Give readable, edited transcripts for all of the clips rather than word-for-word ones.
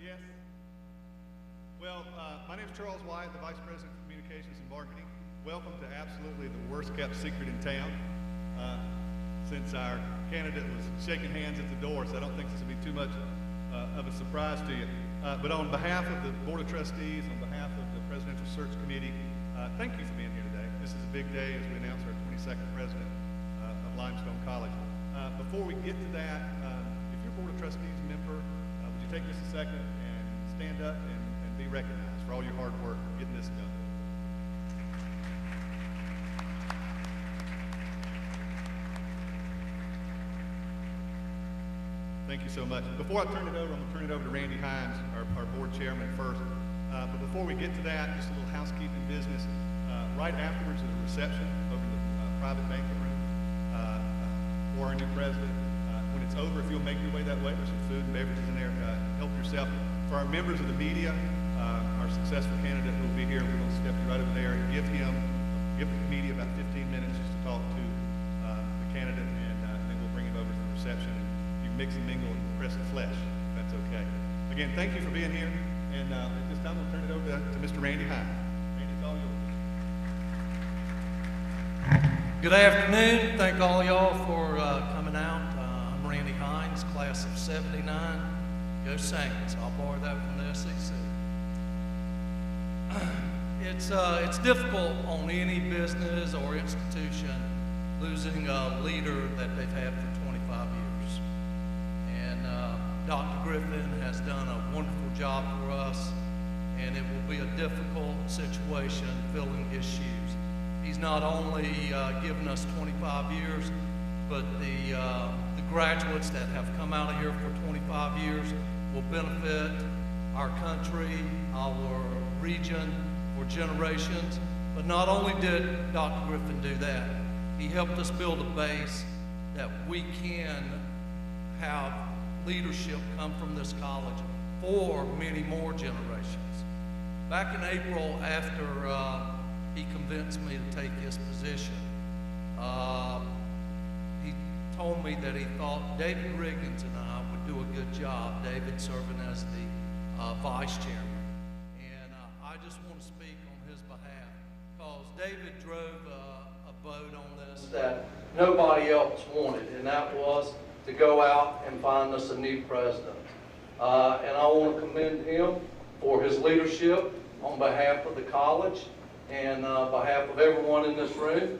Yes. Well, my name is Charles White, the Vice President of Communications and Marketing. Welcome to absolutely the worst kept secret in town. Since our candidate was shaking hands at the door, so I don't think this will be too much of a surprise to you. But on behalf of the Board of Trustees, on behalf of the Presidential Search Committee, thank you for being here today. This is a big day as we announce our 22nd president of Limestone College. Before we get to that, if you're a Board of Trustees member, would you take just a second and stand up and be recognized for all your hard work getting this done. Thank you so much. Before I turn it over, I'm going to turn it over to Randy Hines, our board chairman first. But before we get to that, just a little housekeeping business. Right afterwards is a reception over in the private banquet room for our new president. When it's over, if you'll make your way that way, there's some food and beverages in there. Help yourself. For our members of the media, our successful candidate who will be here, we're going to step you right over there and give the media about 15 minutes just to talk to the candidate, and then we'll bring him over to the reception. Mix and mingle and press the flesh, if that's okay. Again, thank you for being here, and at this time we'll turn it over to Mr. Randy Hines. Randy, it's all yours. Good afternoon. Thank all y'all for coming out. I'm Randy Hines, class of '79. Go Saints. I'll borrow that from the SEC. It's difficult on any business or institution losing a leader that they've had for 25 years. Dr. Griffin has done a wonderful job for us, and it will be a difficult situation filling his shoes. He's not only given us 25 years, but the graduates that have come out of here for 25 years will benefit our country, our region for generations. But not only did Dr. Griffin do that, he helped us build a base that we can have leadership come from this college for many more generations. Back in April, after he convinced me to take his position, he told me that he thought David Riggins and I would do a good job, David serving as the vice chairman. And I just want to speak on his behalf, because David drove a boat on this that nobody else wanted, and that was to go out and find us a new president. And I want to commend him for his leadership on behalf of the college and behalf of everyone in this room.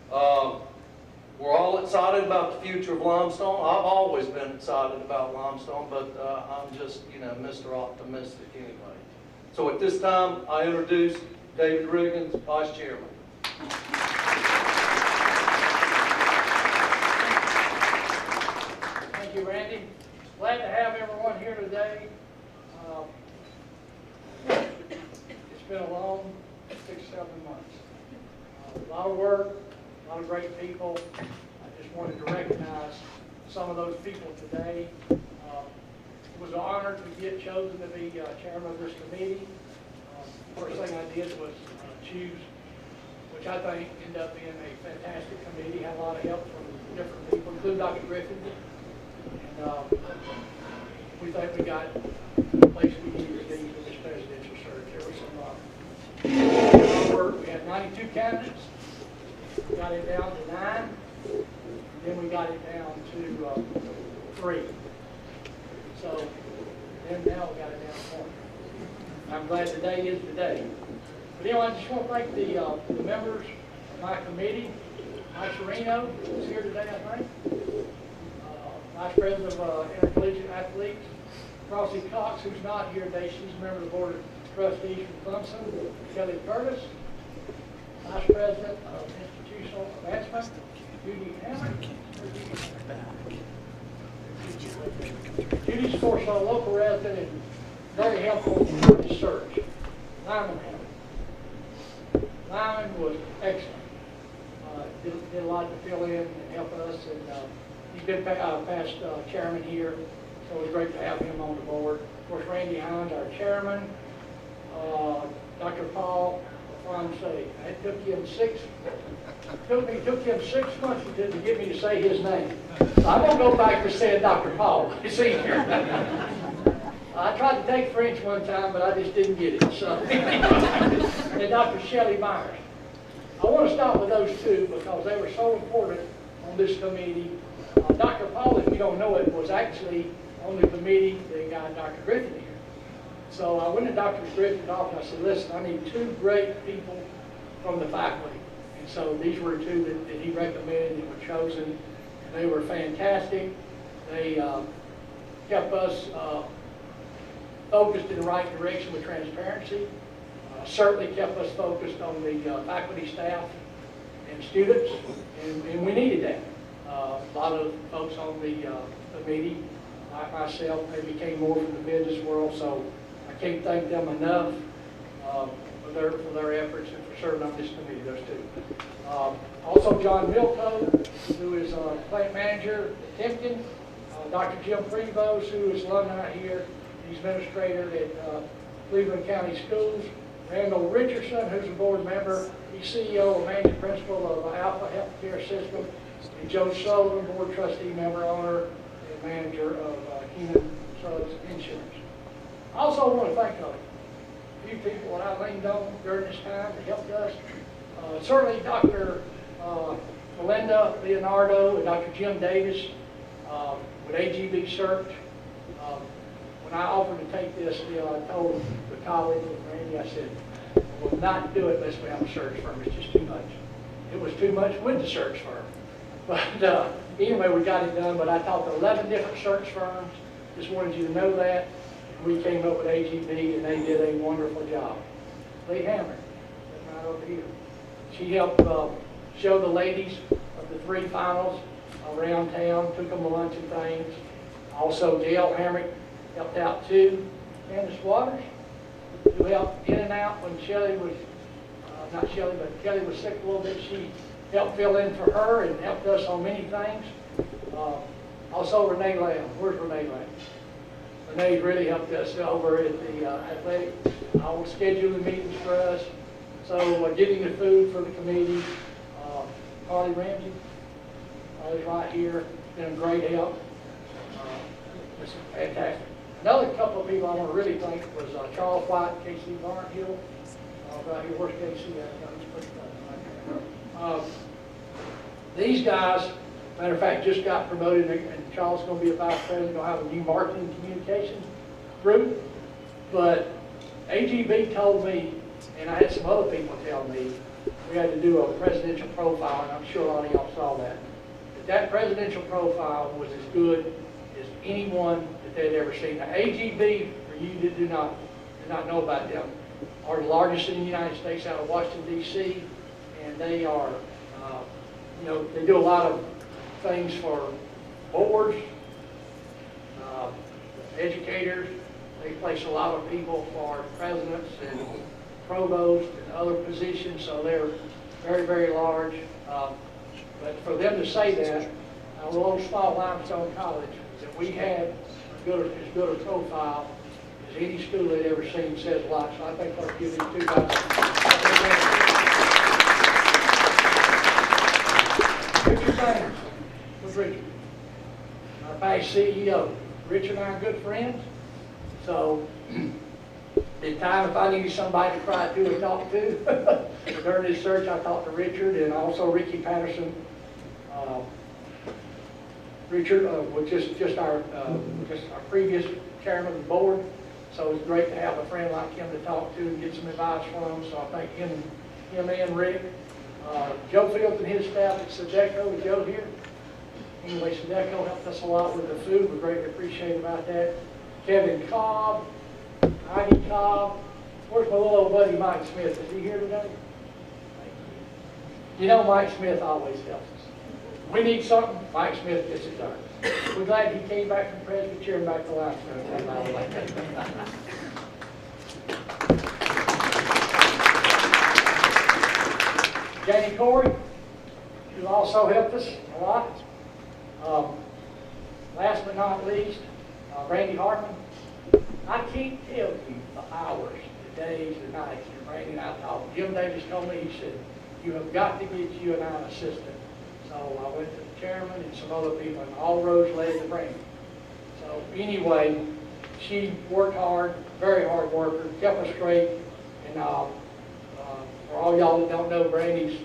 We're all excited about the future of Limestone. I've always been excited about Limestone, but I'm just, Mr. Optimistic anyway. So at this time, I introduce David Riggins, Vice Chairman. Thank you, Randy. Glad to have everyone here today. It's been a long 6-7 months. A lot of work, a lot of great people. I just wanted to recognize some of those people today. It was an honor to get chosen to be chairman of this committee. First thing I did was choose, which I think ended up being a fantastic committee. Had a lot of help from different people, including Dr. Griffin. And we think we got the place we needed to be for this presidential search. There was some work. We had 92 candidates. We got it down to 9. And then we got it down to 3. So then now we got it down to 1. I'm glad today is the day. But anyway, I just want to thank the members of my committee. Mike Serino is here today, I think. Vice President of Intercollegiate Athletes. Frosty Cox, who's not here today, she's a member of the Board of Trustees from Clemson. Kelly Curtis, Vice President of Institutional Advancement. Judy Hammond. Judy's, of course, a local resident and very helpful for this search. Lyman Hammond. Lyman was excellent. Did a lot to fill in and help us, and he's been past chairman here, so it's great to have him on the board. Of course, Randy Hines, our chairman. Dr. Paul Fonseca. It took him 6 months to get me to say his name. So I'm going to go back to saying Dr. Paul. You see here. I tried to take French one time, but I just didn't get it, so. And Dr. Shelley Myers. I want to start with those two because they were so important on this committee. Dr. Paul, if you don't know it, was actually on the committee that got Dr. Griffin here. So I went to Dr. Griffin's office and I said, listen, I need two great people from the faculty. And so these were two that he recommended and were chosen. And they were fantastic. They kept us focused in the right direction with transparency. Certainly kept us focused on the faculty, staff, and students, and we needed that. A lot of folks on the committee, like myself, maybe came more from the business world, so I can't thank them enough for their efforts and for serving on this committee, those two. Also John Milko, who is plant manager at Timpkin, Dr. Jim Prevost, who is alumni here, he's administrator at Cleveland County Schools, Randall Richardson, who's a board member, he's CEO and managing principal of Alpha Healthcare System, and Joe Sullivan, board trustee, member, owner, and manager of Keenan Sons Insurance. I also want to thank a few people that I leaned on during this time that helped us. Certainly Dr. Melinda Leonardo and Dr. Jim Davis with AGB Search. When I offered to take this deal, I told the college and Randy, I said, we'll not do it unless we have a search firm. It's just too much. It was too much with the search firm. But anyway, we got it done. But I talked to 11 different search firms. Just wanted you to know that. We came up with AGB, and they did a wonderful job. Lee Hammer, right over here. She helped show the ladies of the 3 finals around town, took them to lunch and things. Also, Gail Hamrick helped out too. Candace Waters, who helped in and out when Shelley was, not Shelley, but Kelly was sick a little bit. She helped fill in for her and helped us on many things. Also, Renee Lamb. Where's Renee Lamb? Renee really helped us over at the athletic, scheduling meetings for us. So getting the food for the committee. Carly Ramsey, Carly's right here, been a great help. It's fantastic. Another couple of people I want to really thank was Charles White, Casey Barnhill. Right here, where's Casey at? These guys, matter of fact, just got promoted, and Charles is going to be a vice president. Going to have a new marketing communications group. But AGB told me, and I had some other people tell me, we had to do a presidential profile, and I'm sure a lot of y'all saw that. But that presidential profile was as good as anyone that they'd ever seen. Now, AGB, for you that do not know about them, are the largest in the United States out of Washington, D.C., and they are, they do a lot of things for boards, educators. They place a lot of people for presidents and provosts and other positions, so they're very, very large. But for them to say that, a little small Limestone College, that we had as good a profile as any school they'd ever seen says a lot. So I think I'll give these two guys. Richard Baines was Richard, our past CEO. Richard and I are good friends. So at time, if I needed somebody to cry to or talk to, during this search, I talked to Richard and also Ricky Patterson. Richard was just our previous chairman of the board, so it's great to have a friend like him to talk to and get some advice from. So I thank him and Rick. Joe Fields and his staff at Sedeco. Is Joe here? Anyway, Sedeco helped us a lot with the food. We greatly appreciate about that. Kevin Cobb, Ivy Cobb. Where's my little old buddy Mike Smith? Is he here today? You know Mike Smith always helps us. We need something, Mike Smith gets it done. We're glad he came back from Presbyterian back to Limestone. Janie Corey, who also helped us a lot. Last but not least, Randy Hartman. I can't tell you the hours, the days, the nights that Randy and I talked. Jim Davis told me, he said, you have got to get you and I an assistant. So I went to the chairman and some other people, and all roads led to Randy. So anyway, she worked hard, very hard worker, kept us straight. And for all y'all that don't know, Brandy's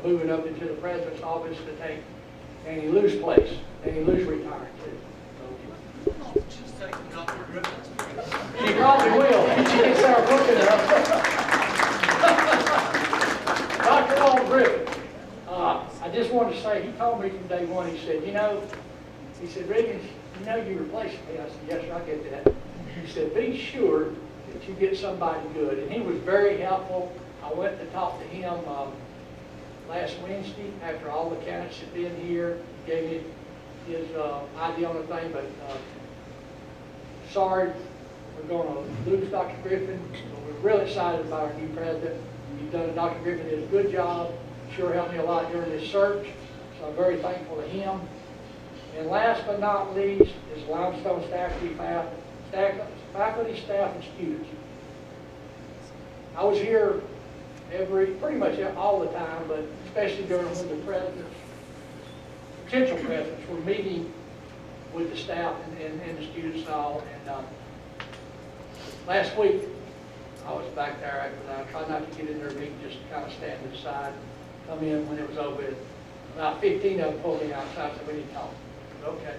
moving up into the president's office to take Danny Lou's place. Danny Lou's retiring too. She probably will. She can start looking up. Dr. Paul Griffin, I just wanted to say, he told me from day one, he said, he said, Riggins, you replaced me. I said, yes, sir, I get that. He said, be sure that you get somebody good. And he was very helpful. I went to talk to him last Wednesday after all the candidates had been here. He gave me his idea on the thing, but sorry, we're going to lose Dr. Griffin. So we're really excited about our new president. Dr. Griffin did a good job. Sure helped me a lot during this search. So I'm very thankful to him. And last but not least is Limestone faculty, staff, and students. I was here pretty much all the time, but especially during when the potential presidents were meeting with the staff and the students and all. And last week, I was back there after that. I tried not to get in their meeting, just kind of stand to the side, come in when it was over. About 15 of them pulled me outside and said, we need to talk. I said, okay.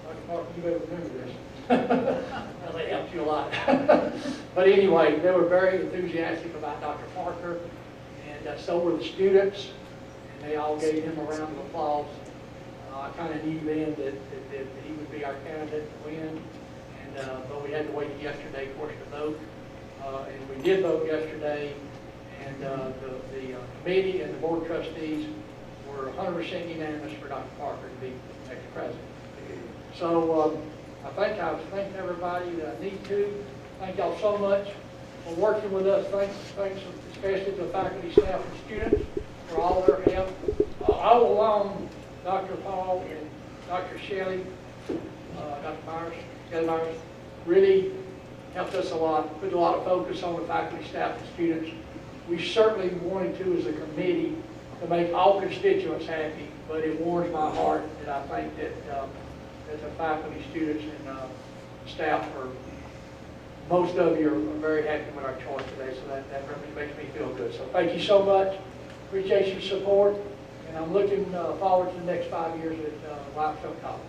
Dr. Parker, you better remember this. That helped you a lot. But anyway, they were very enthusiastic about Dr. Parker, and so were the students, and they all gave him a round of applause. I kind of knew then that he would be our candidate to win, but we had to wait yesterday, of course, to vote. And we did vote yesterday, and the committee and the board of trustees were 100% unanimous for Dr. Parker to be next president. So I think I've thanked everybody that I need to. Thank y'all so much for working with us. Thanks especially to the faculty, staff, and students for all their help. All along, Dr. Paul and Dr. Shelley, Dr. Myers, really helped us a lot, put a lot of focus on the faculty, staff, and students. We certainly wanted to, as a committee, to make all constituents happy, but it warms my heart that I think that the faculty, students, and staff most of you are very happy with our choice today, so that really makes me feel good. So thank you so much. Appreciate your support, and I'm looking forward to the next 5 years at Limestone College.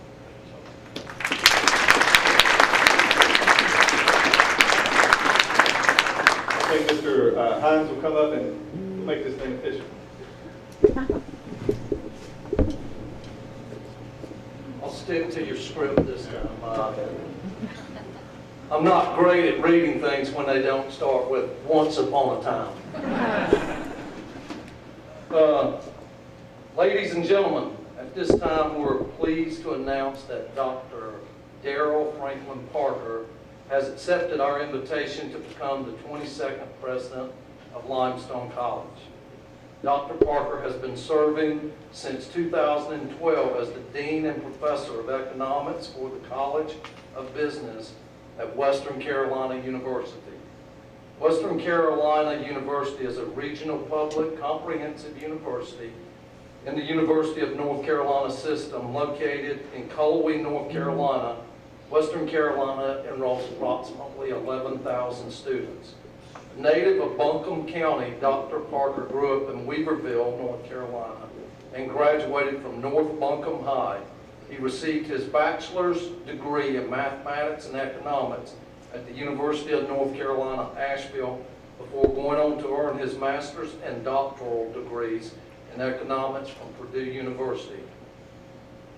I think Mr. Hines will come up and make this thing official. I'll stick to your script this time. I'm not great at reading things when they don't start with "once upon a time." Ladies and gentlemen, at this time we're pleased to announce that Dr. Darrell Franklin Parker has accepted our invitation to become the 22nd president of Limestone College. Dr. Parker has been serving since 2012 as the Dean and Professor of Economics for the College of Business at Western Carolina University. Western Carolina University is a regional public comprehensive university in the University of North Carolina system located in Colway, North Carolina. Western Carolina enrolls approximately 11,000 students. A native of Buncombe County, Dr. Parker grew up in Weaverville, North Carolina, and graduated from North Buncombe High. He received his bachelor's degree in mathematics and economics at the University of North Carolina, Asheville, before going on to earn his master's and doctoral degrees in economics from Purdue University.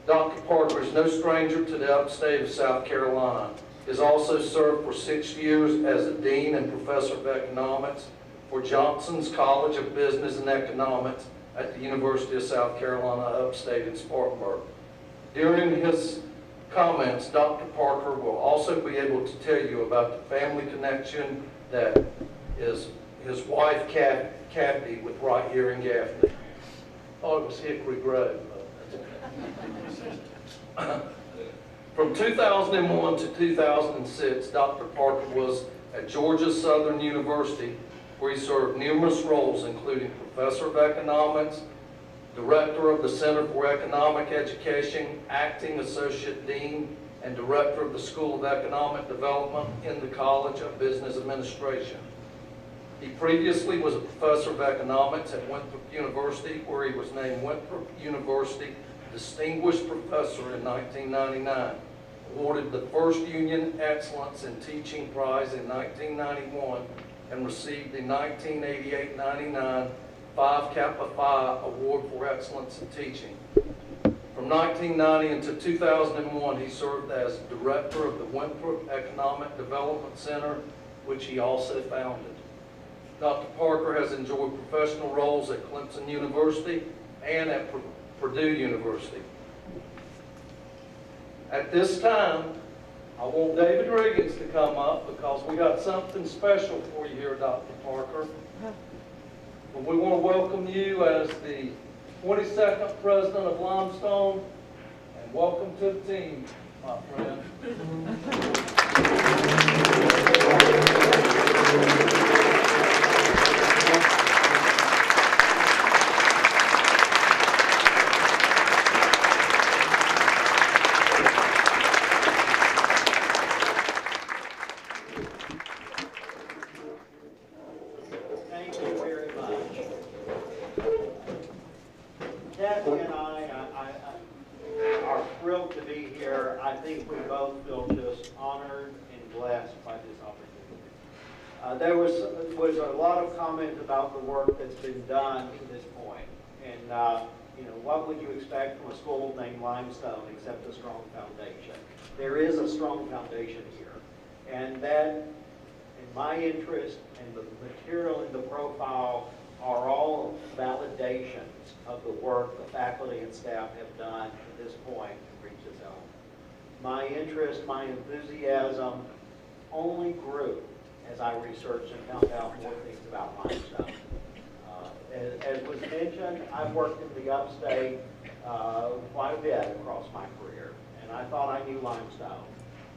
Dr. Parker is no stranger to the upstate of South Carolina. He has also served for 6 years as a Dean and Professor of Economics for Johnson's College of Business and Economics at the University of South Carolina upstate in Spartanburg. During his comments, Dr. Parker will also be able to tell you about the family connection that is his wife, Kathy, with right here in Gaffney. I thought it was Hickory Grove. From 2001 to 2006, Dr. Parker was at Georgia Southern University, where he served numerous roles, including Professor of Economics, Director of the Center for Economic Education, Acting Associate Dean, and Director of the School of Economic Development in the College of Business Administration. He previously was a professor of economics at Winthrop University, where he was named Winthrop University Distinguished Professor in 1999, awarded the first Union Excellence in Teaching Prize in 1991, and received the 1988-99 Phi Kappa Phi Award for Excellence in Teaching. From 1990 until 2001, he served as Director of the Winthrop Economic Development Center, which he also founded. Dr. Parker has enjoyed professional roles at Clemson University and at Purdue University. At this time, I want David Riggins to come up because we got something special for you here, Dr. Parker. But we want to welcome you as the 22nd President of Limestone, and welcome to the team, my friend. Gaffney and I are thrilled to be here. I think we both feel just honored and blessed by this opportunity. There was a lot of comment about the work that's been done to this point. And, what would you expect from a school named Limestone except a strong foundation? There is a strong foundation here. And that, in my interest, and the material in the profile are all validations of the work the faculty and staff have done to this point to reach this element. My interest, my enthusiasm only grew as I researched and found out more things about Limestone. As was mentioned, I've worked in the upstate quite a bit across my career, and I thought I knew Limestone.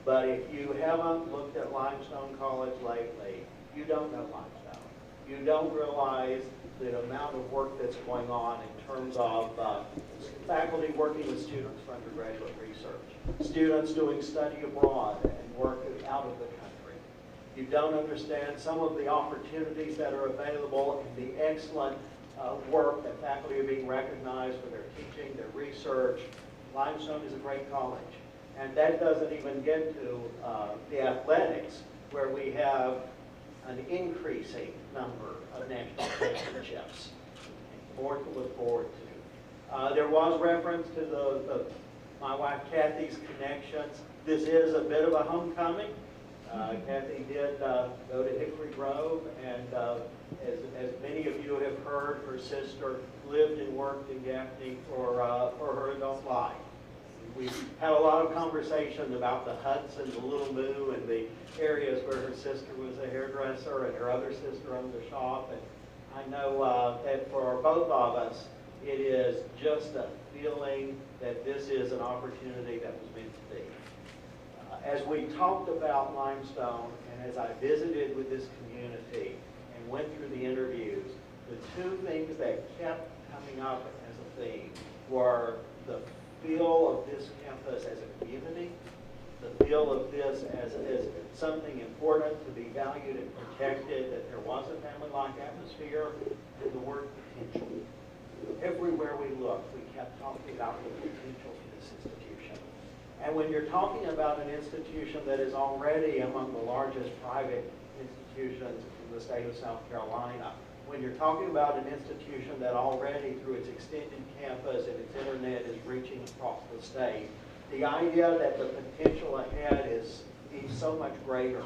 But if you haven't looked at Limestone College lately, you don't know Limestone. You don't realize the amount of work that's going on in terms of faculty working with students for undergraduate research, students doing study abroad and work out of the country. You don't understand some of the opportunities that are available and the excellent work that faculty are being recognized for their teaching, their research. Limestone is a great college. And that doesn't even get to the athletics, where we have an increasing number of national championships. More to look forward to. There was reference to my wife Kathy's connections. This is a bit of a homecoming. Kathy did go to Hickory Grove, and as many of you have heard, her sister lived and worked in Gaffney for her adult life. We've had a lot of conversation about the Hudson, the Little Moo, and the areas where her sister was a hairdresser and her other sister owned a shop. And I know that for both of us, it is just a feeling that this is an opportunity that was meant to be. As we talked about Limestone, and as I visited with this community and went through the interviews, the two things that kept coming up as a theme were the feel of this campus as a community, the feel of this as something important to be valued and protected, that there was a family-like atmosphere, and the word potential. Everywhere we looked, we kept talking about the potential for this institution. And when you're talking about an institution that is already among the largest private institutions in the state of South Carolina, when you're talking about an institution that already, through its extended campus and its internet, is reaching across the state, the idea that the potential ahead is so much greater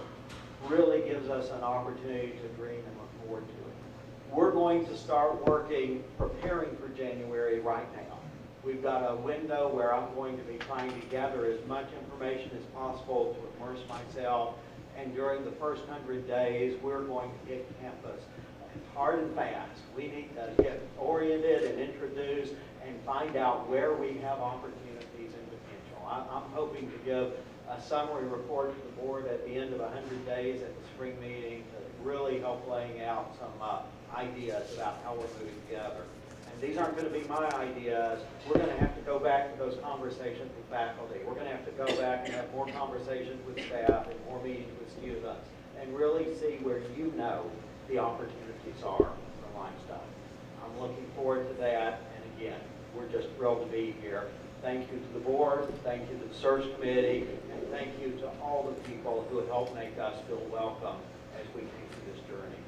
really gives us an opportunity to dream and look forward to it. We're going to start working, preparing for January right now. We've got a window where I'm going to be trying to gather as much information as possible to immerse myself, and during the first 100 days, we're going to hit campus hard and fast. We need to get oriented and introduced and find out where we have opportunities and potential. I'm hoping to give a summary report to the board at the end of 100 days at the spring meeting to really help laying out some ideas about how we're moving together. And these aren't going to be my ideas. We're going to have to to go back to those conversations with faculty. We're going to have to go back and have more conversations with staff and more meetings with students and really see where you know the opportunities are for Limestone. I'm looking forward to that, and again, we're just thrilled to be here. Thank you to the board, thank you to the search committee, and thank you to all the people who have helped make us feel welcome as we came through this journey.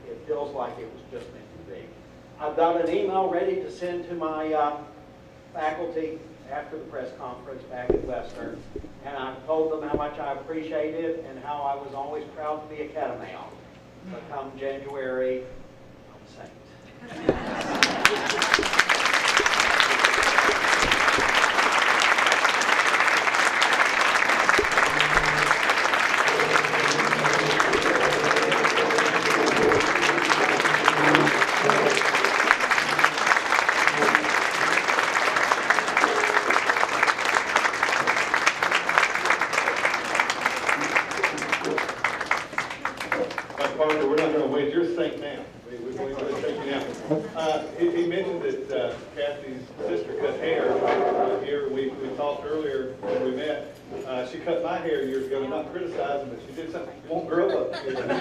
It feels like it was just meant to be. I've got an email ready to send to my faculty after the press conference back at Western, and I've told them how much I appreciate it and how I was always proud to be a Catamount. But come January, I'm a saint. Parker, we're not going to wait. You're a saint now. We're going to take you now. He mentioned that Kathy's sister cut hair here. We talked earlier when we met. She cut my hair years ago. I'm not criticizing, but she did something. You won't grow up. We're going to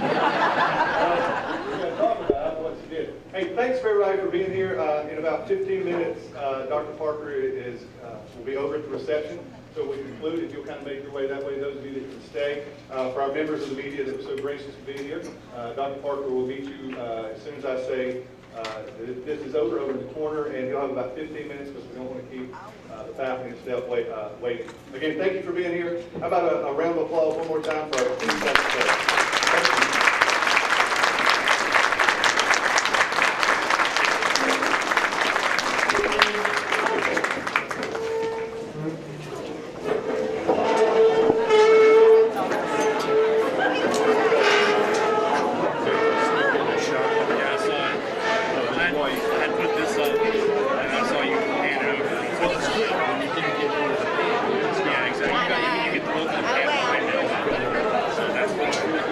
talk about what she did. Hey, thanks for everybody for being here. In about 15 minutes, Dr. Parker will be over at the reception. So we conclude, if you'll kind of make your way that way, those of you that can stay. For our members of the media that were so gracious to be here, Dr. Parker will meet you as soon as I say this is over in the corner, and you'll have about 15 minutes because we don't want to keep the faculty and staff waiting. Again, thank you for being here. How about a round of applause one more time for our team?